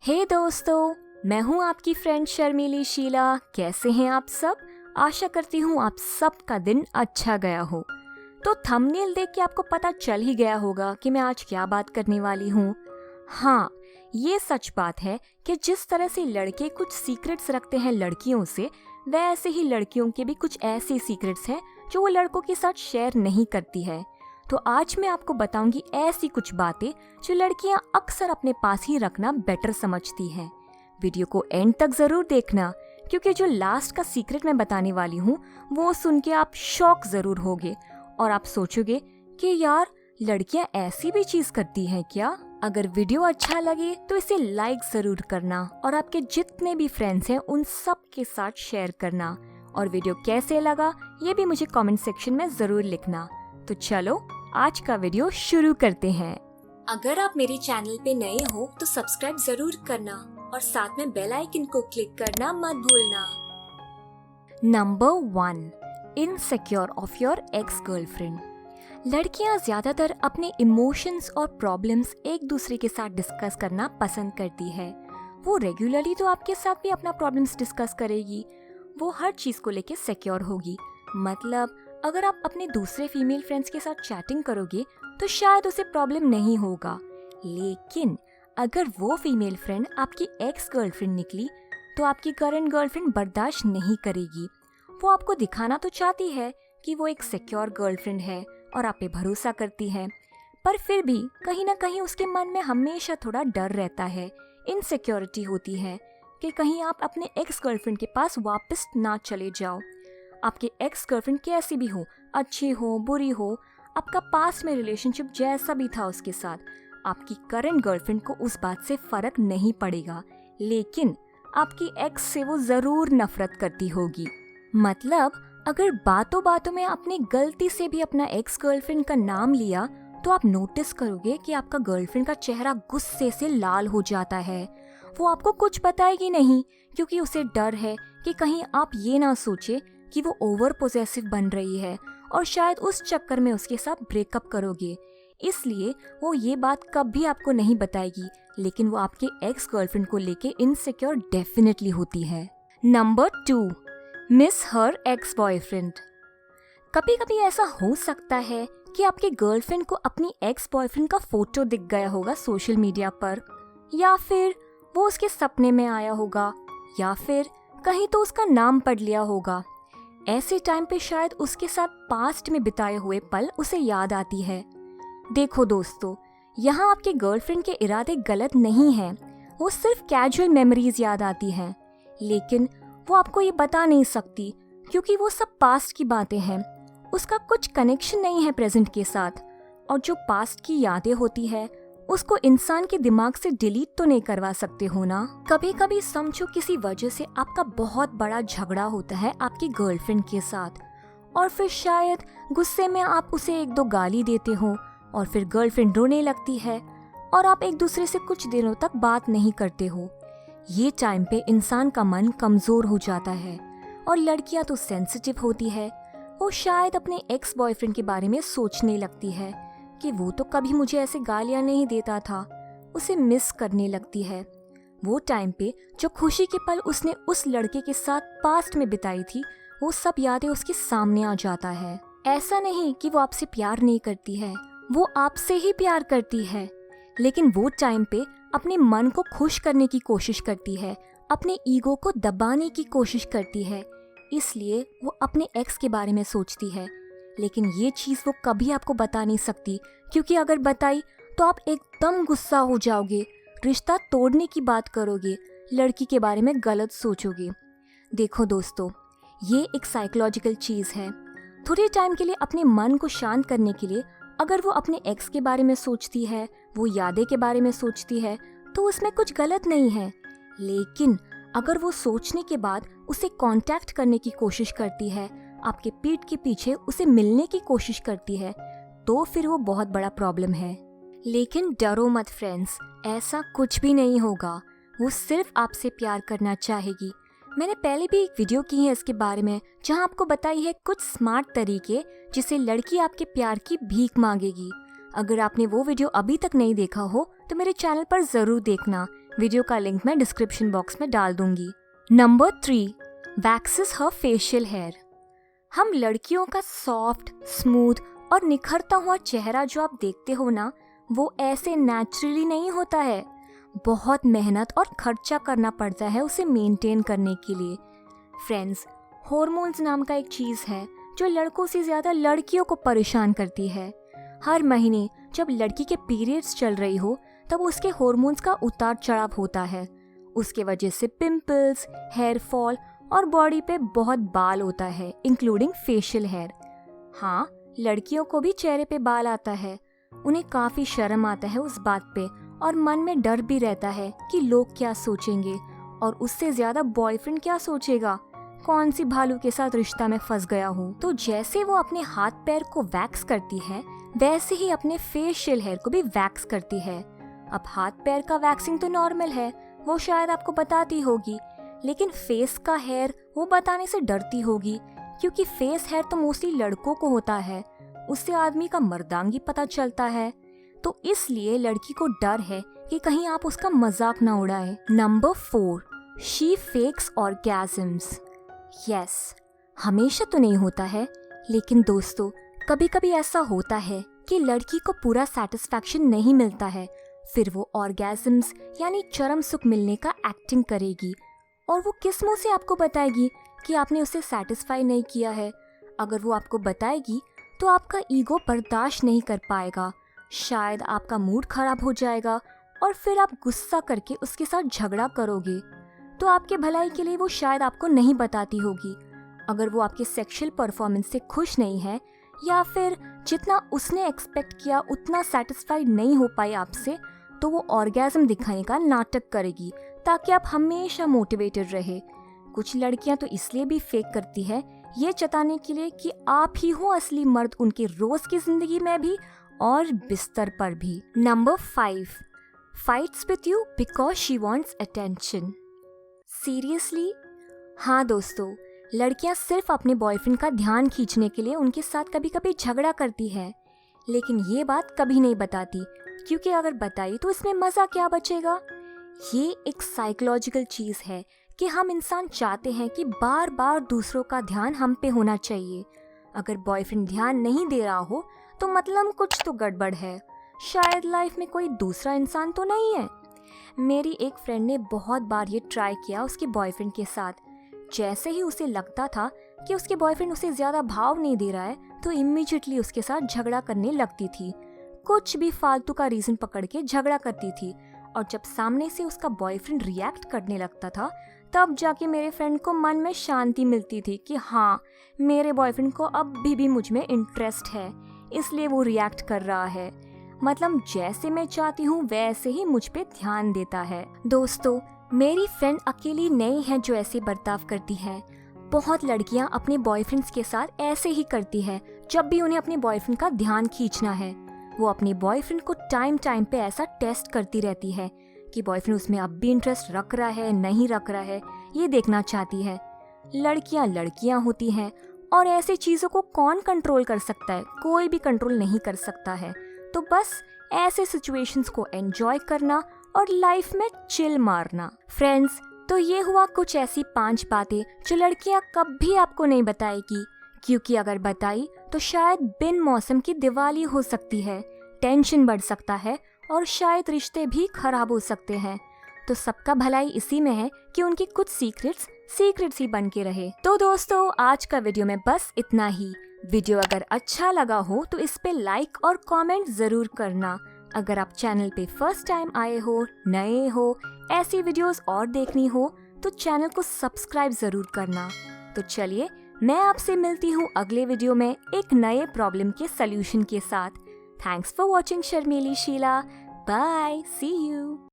हे दोस्तों, मैं हूँ आपकी फ्रेंड शर्मीली शीला। कैसे हैं आप सब? आशा करती हूँ आप सबका दिन अच्छा गया हो। तो थंबनेल देख के आपको पता चल ही गया होगा कि मैं आज क्या बात करने वाली हूँ। हाँ, ये सच बात है कि जिस तरह से लड़के कुछ सीक्रेट्स रखते हैं लड़कियों से, वैसे ही लड़कियों के भी कुछ ऐसे सीक्रेट्स हैं जो वो लड़कों के साथ शेयर नहीं करती है। तो आज मैं आपको बताऊंगी ऐसी कुछ बातें जो लड़कियां अक्सर अपने पास ही रखना बेटर समझती हैं। वीडियो को एंड तक जरूर देखना, क्योंकि जो लास्ट का सीक्रेट मैं बताने वाली हूँ वो सुन के आप शॉक जरूर होगे और आप सोचोगे कि यार, लड़कियां ऐसी भी चीज करती हैं क्या? अगर वीडियो अच्छा लगे तो इसे लाइक जरूर करना और आपके जितने भी फ्रेंड्स हैं उन सब के साथ शेयर करना। और वीडियो कैसे लगा ये भी मुझे कमेंट सेक्शन में जरूर लिखना। तो चलो आज का वीडियो शुरू करते हैं। अगर आप मेरे चैनल पे नए हो तो सब्सक्राइब जरूर करना और साथ में बेल आइकन को क्लिक करना मत भूलना। Number 1, insecure of your ex girlfriend. लड़कियां ज्यादातर अपने इमोशंस और प्रॉब्लम्स एक दूसरे के साथ डिस्कस करना पसंद करती है। वो रेगुलरली तो आपके साथ भी अपना प्रॉब्लम्स डिस्कस करेगी। वो हर चीज को लेके सिक्योर होगी। मतलब अगर आप अपने दूसरे फीमेल फ्रेंड्स के साथ चैटिंग करोगे तो शायद उसे प्रॉब्लम नहीं होगा, लेकिन अगर वो फीमेल फ्रेंड आपकी एक्स गर्लफ्रेंड निकली तो आपकी करंट गर्लफ्रेंड बर्दाश्त नहीं करेगी। वो आपको दिखाना तो चाहती है कि वो एक सिक्योर गर्लफ्रेंड है और आप पे भरोसा करती है, पर फिर भी कहीं ना कहीं उसके मन में हमेशा थोड़ा डर रहता है, इनसिक्योरिटी होती है कि कहीं आप अपने एक्स गर्लफ्रेंड के पास वापस ना चले जाओ। आपकी एक्स गर्लफ्रेंड कैसी भी हो, अच्छी हो बुरी हो, आपका पास्ट में रिलेशनशिप जैसा भी था उसके साथ, आपकी करंट गर्लफ्रेंड को उस बात से फर्क नहीं पड़ेगा, लेकिन आपकी एक्स से वो जरूर नफरत करती होगी। मतलब अगर बातों बातों में आपने गलती से भी अपना एक्स गर्लफ्रेंड का नाम लिया तो आप नोटिस करोगे कि आपका गर्लफ्रेंड का चेहरा गुस्से से लाल हो जाता है। वो आपको कुछ बताएगी नहीं, क्योंकि उसे डर है कि कहीं आप ये ना सोचे कि वो ओवर पोजेसिव बन रही है और शायद उस चक्कर में उसके साथ ब्रेकअप करोगे। इसलिए वो ये बात कभी आपको नहीं बताएगी, लेकिन वो आपके एक्स गर्लफ्रेंड को लेके इनसिक्योर डेफिनेटली होती है। Number 2, miss her ex boyfriend. कभी कभी ऐसा हो सकता है कि आपके गर्लफ्रेंड को अपनी एक्स बॉयफ्रेंड का फोटो दिख गया होगा सोशल मीडिया पर, या फिर वो उसके सपने में आया होगा, या फिर कहीं तो उसका नाम पढ़ लिया होगा। ऐसे टाइम पे शायद उसके साथ पास्ट में बिताए हुए पल उसे याद आती है। देखो दोस्तों, यहाँ आपके गर्लफ्रेंड के इरादे गलत नहीं हैं, वो सिर्फ कैजुअल मेमोरीज याद आती हैं, लेकिन वो आपको ये बता नहीं सकती क्योंकि वो सब पास्ट की बातें हैं। उसका कुछ कनेक्शन नहीं है प्रेजेंट के साथ, और जो पास्ट की यादें होती है उसको इंसान के दिमाग से डिलीट तो नहीं करवा सकते हो ना। कभी कभी समझो किसी वजह से आपका बहुत बड़ा झगड़ा होता है आपकी गर्लफ्रेंड के साथ, और फिर शायद गुस्से में आप उसे 1-2 गाली देते हो और फिर गर्लफ्रेंड रोने लगती है और आप एक दूसरे से कुछ दिनों तक बात नहीं करते हो। ये टाइम पे इंसान का मन कमजोर हो जाता है, और लड़कियां तो सेंसिटिव होती है। वो शायद अपने एक्स बॉयफ्रेंड के बारे में सोचने लगती है कि वो तो कभी मुझे ऐसे गालियां नहीं देता था, उसे मिस करने लगती है। वो टाइम पे जो खुशी के पल उसने उस लड़के के साथ पास्ट में बिताई थी, वो सब यादें उसके सामने आ जाता है। ऐसा नहीं कि वो आपसे प्यार नहीं करती है, वो आपसे ही प्यार करती है, लेकिन वो टाइम पे अपने मन को खुश करने की कोशिश करती है, अपने ईगो को दबाने की कोशिश करती है, इसलिए वो अपने एक्स के बारे में सोचती है। लेकिन ये चीज वो कभी आपको बता नहीं सकती, क्योंकि अगर बताई तो आप एकदम गुस्सा हो जाओगे, रिश्ता तोड़ने की बात करोगे, लड़की के बारे में गलत सोचोगे। देखो दोस्तों, ये एक साइकोलॉजिकल चीज है। थोड़े टाइम के लिए अपने मन को शांत करने के लिए अगर वो अपने एक्स के बारे में सोचती है, वो यादें के बारे में सोचती है, तो उसमें कुछ गलत नहीं है। लेकिन अगर वो सोचने के बाद उसे कांटेक्ट करने की कोशिश करती है, आपके पीठ के पीछे उसे मिलने की कोशिश करती है, तो फिर वो बहुत बड़ा प्रॉब्लम है। लेकिन डरो मत फ्रेंड्स, ऐसा कुछ भी नहीं होगा। वो सिर्फ आपसे प्यार करना चाहेगी। मैंने पहले भी एक वीडियो की है इसके बारे में, जहां आपको बताई है कुछ स्मार्ट तरीके जिससे लड़की आपके प्यार की भीख मांगेगी। अगर आपने वो वीडियो अभी तक नहीं देखा हो तो मेरे चैनल पर जरूर देखना, वीडियो का लिंक मैं डिस्क्रिप्शन बॉक्स में डाल दूंगी। नंबर 3, वैक्सेस हर फेशियल हेयर। हम लड़कियों का सॉफ्ट, स्मूथ और निखरता हुआ चेहरा जो आप देखते हो ना, वो ऐसे नेचुरली नहीं होता है। बहुत मेहनत और खर्चा करना पड़ता है उसे मेंटेन करने के लिए। फ्रेंड्स, हॉर्मोन्स नाम का एक चीज़ है जो लड़कों से ज़्यादा लड़कियों को परेशान करती है। हर महीने जब लड़की के पीरियड्स चल रही हो तब उसके हॉर्मोन्स का उतार चढ़ाव होता है। उसके वजह से पिंपल्स, हेयर फॉल और बॉडी पे बहुत बाल होता है, इंक्लूडिंग फेशियल हेयर। हाँ, लड़कियों को भी चेहरे पे बाल आता है। उन्हें काफ़ी शर्म आता है उस बात पे और मन में डर भी रहता है कि लोग क्या सोचेंगे और उससे ज़्यादा बॉयफ्रेंड क्या सोचेगा, कौन सी भालू के साथ रिश्ता में फंस गया हूँ। तो जैसे वो अपने हाथ पैर को वैक्स करती है वैसे ही अपने फेशियल हेयर को भी वैक्स करती है। अब हाथ पैर का वैक्सिंग तो नॉर्मल है, वो शायद आपको बताती होगी, लेकिन फेस का हेयर वो बताने से डरती होगी क्योंकि फेस हेयर तो मोस्टली लड़कों को होता है, उससे आदमी का मर्दांगी पता चलता है। तो इसलिए लड़की को डर है कि कहीं आप उसका मजाक ना उड़ाए। Number 4, she fakes orgasms. Yes, हमेशा तो नहीं होता है, लेकिन दोस्तों कभी कभी ऐसा होता है कि लड़की को पूरा सेटिस्फैक्शन नहीं मिलता है, फिर वो ऑर्गेजम्स यानी चरम सुख मिलने का एक्टिंग करेगी और वो किस मुंह से आपको बताएगी कि आपने उसे सेटिस्फाई नहीं किया है। अगर वो आपको बताएगी तो आपका ईगो बर्दाश्त नहीं कर पाएगा, शायद आपका मूड खराब हो जाएगा और फिर आप गुस्सा करके उसके साथ झगड़ा करोगे। तो आपके भलाई के लिए वो शायद आपको नहीं बताती होगी। अगर वो आपके सेक्सुअल परफॉर्मेंस से खुश नहीं है या फिर जितना उसने एक्सपेक्ट किया उतना सेटिस्फाइड नहीं हो पाई आपसे, तो वो ऑर्गेज्म दिखाने का नाटक करेगी ताकि आप हमेशा मोटिवेटेड रहे। कुछ लड़कियां तो इसलिए भी फेक करती है, ये जताने के लिए कि आप ही हो असली मर्द उनके रोज की जिंदगी में भी और बिस्तर पर भी। Number 5, fights with you because she wants attention. Seriously? हाँ दोस्तों, लड़कियां सिर्फ अपने बॉयफ्रेंड का ध्यान खींचने के लिए उनके साथ कभी कभी झगड़ा करती है, लेकिन ये बात कभी नहीं बताती क्योंकि अगर बताई तो इसमें मज़ा क्या बचेगा। ये एक साइकोलॉजिकल चीज़ है कि हम इंसान चाहते हैं कि बार बार दूसरों का ध्यान हम पे होना चाहिए। अगर बॉयफ्रेंड ध्यान नहीं दे रहा हो तो मतलब कुछ तो गड़बड़ है, शायद लाइफ में कोई दूसरा इंसान तो नहीं है। मेरी एक फ्रेंड ने बहुत बार ये ट्राई किया उसके बॉयफ्रेंड के साथ। जैसे ही उसे लगता था कि उसके बॉयफ्रेंड उसे ज़्यादा भाव नहीं दे रहा है तो इमीडिएटली उसके साथ झगड़ा करने लगती थी। कुछ भी फालतू का रीज़न पकड़ के झगड़ा करती थी और जब सामने से उसका बॉयफ्रेंड रिएक्ट करने लगता था तब जाके मेरे फ्रेंड को मन में शांति मिलती थी कि हाँ, मेरे बॉयफ्रेंड को अब भी मुझ में इंटरेस्ट है, इसलिए वो रिएक्ट कर रहा है। मतलब जैसे मैं चाहती हूँ वैसे ही मुझ पे ध्यान देता है। दोस्तों, मेरी फ्रेंड अकेली नहीं है जो ऐसे बर्ताव करती है। बहुत लड़कियाँ अपने बॉयफ्रेंड्स के साथ ऐसे ही करती है। जब भी उन्हें अपने बॉयफ्रेंड का ध्यान खींचना है वो अपने बॉयफ्रेंड को टाइम टाइम पे ऐसा टेस्ट करती रहती है कि बॉयफ्रेंड उसमें अब भी इंटरेस्ट रख रहा है नहीं रख रहा है, ये देखना चाहती है। लड़कियां लड़कियां होती हैं और ऐसी चीज़ों को कौन कंट्रोल कर सकता है? कोई भी कंट्रोल नहीं कर सकता है। तो बस ऐसे सिचुएशंस को एंजॉय करना और लाइफ में चिल मारना। फ्रेंड्स, तो ये हुआ कुछ ऐसी 5 बातें जो लड़कियां कभी आपको नहीं बताएगी, क्योंकि अगर बताई तो शायद बिन मौसम की दिवाली हो सकती है, टेंशन बढ़ सकता है और शायद रिश्ते भी खराब हो सकते हैं। तो सबका भलाई इसी में है कि उनकी कुछ सीक्रेट्स ही बन के रहे। तो दोस्तों, आज का वीडियो में बस इतना ही। वीडियो अगर अच्छा लगा हो तो इस पे लाइक और कमेंट जरूर करना। अगर आप चैनल पे फर्स्ट टाइम आए हो, नए हो, ऐसी वीडियोस और देखनी हो तो चैनल को सब्सक्राइब जरूर करना। तो चलिए, मैं आपसे मिलती हूँ अगले वीडियो में एक नए प्रॉब्लम के सल्यूशन के साथ। Thanks for watching Sharmili Sheela. Bye, see you.